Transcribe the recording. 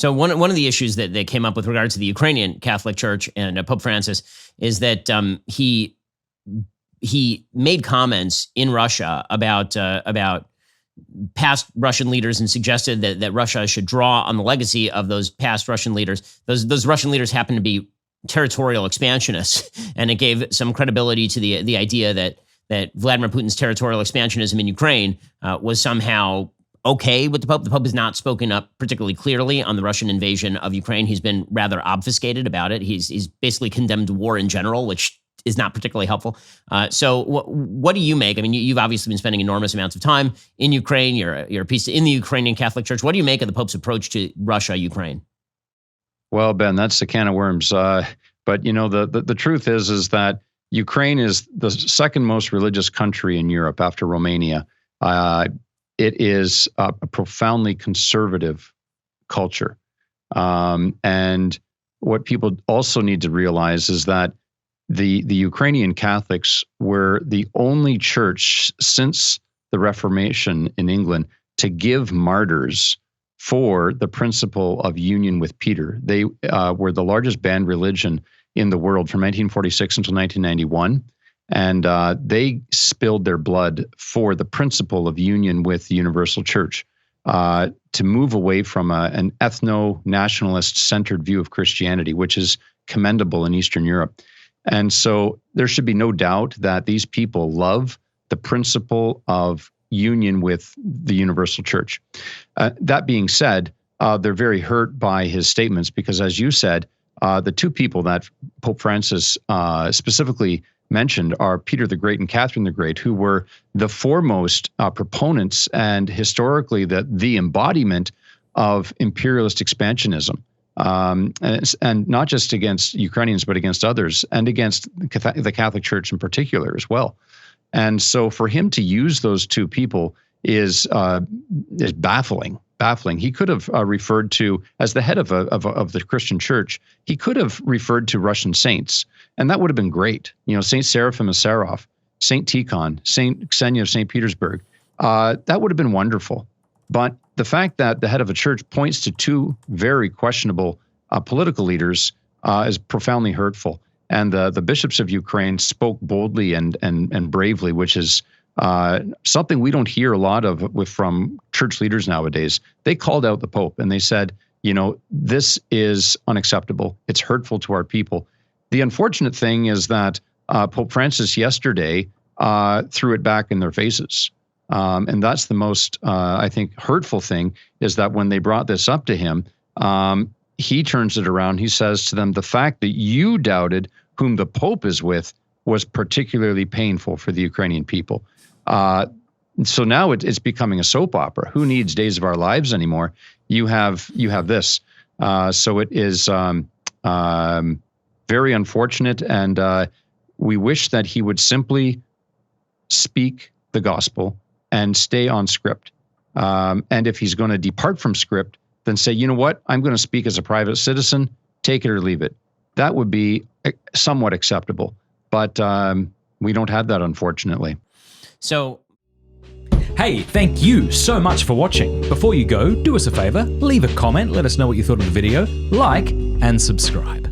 So one of the issues that came up with regard to the Ukrainian Catholic Church and Pope Francis is that he made comments in Russia about past Russian leaders and suggested that Russia should draw on the legacy of those past Russian leaders. Those Russian leaders happen to be territorial expansionists, and it gave some credibility to the idea that Vladimir Putin's territorial expansionism in Ukraine was somehow okay with the Pope. The Pope has not spoken up particularly clearly on the Russian invasion of Ukraine. He's been rather obfuscated about it. He's basically condemned war in general, which is not particularly helpful. So what do you make? I mean, you've obviously been spending enormous amounts of time in Ukraine. You're a piece in the Ukrainian Catholic Church. What do you make of the Pope's approach to Russia, Ukraine? Well, Ben, that's a can of worms. But the truth is that Ukraine is the second most religious country in Europe after Romania. It is a profoundly conservative culture. And what people also need to realize is that the Ukrainian Catholics were the only church since the Reformation in England to give martyrs for the principle of union with Peter. They were the largest banned religion in the world from 1946 until 1991. And they spilled their blood for the principle of union with the universal church, to move away from an ethno-nationalist centered view of Christianity, which is commendable in Eastern Europe. And so there should be no doubt that these people love the principle of union with the universal church. That being said, they're very hurt by his statements because, as you said, the two people that Pope Francis specifically mentioned are Peter the Great and Catherine the Great, who were the foremost proponents and historically the embodiment of imperialist expansionism. And not just against Ukrainians, but against others and against the Catholic Church in particular as well. And so for him to use those two people is baffling. He could have referred to, as the head of the Christian Church, he could have referred to Russian saints, and that would have been great. Saint Seraphim of Sarov, Saint Tikhon, Saint Ksenia of St. Petersburg. That would have been wonderful. But the fact that the head of a church points to two very questionable political leaders is profoundly hurtful. And the bishops of Ukraine spoke boldly and bravely, which is something we don't hear a lot of from church leaders nowadays. They called out the Pope and they said, this is unacceptable. It's hurtful to our people. The unfortunate thing is that Pope Francis yesterday threw it back in their faces. And that's the most, I think, hurtful thing, is that when they brought this up to him, he turns it around. He says to them, the fact that you doubted whom the Pope is with was particularly painful for the Ukrainian people. So now it's becoming a soap opera. Who needs Days of Our Lives anymore? You have this. So it is very unfortunate, and we wish that he would simply speak the gospel and stay on script. And if he's going to depart from script, then say, you know what, I'm going to speak as a private citizen, take it or leave it. That would be somewhat acceptable. But we don't have that, unfortunately. So, hey, thank you so much for watching. Before you go, do us a favor, leave a comment, let us know what you thought of the video, like, and subscribe.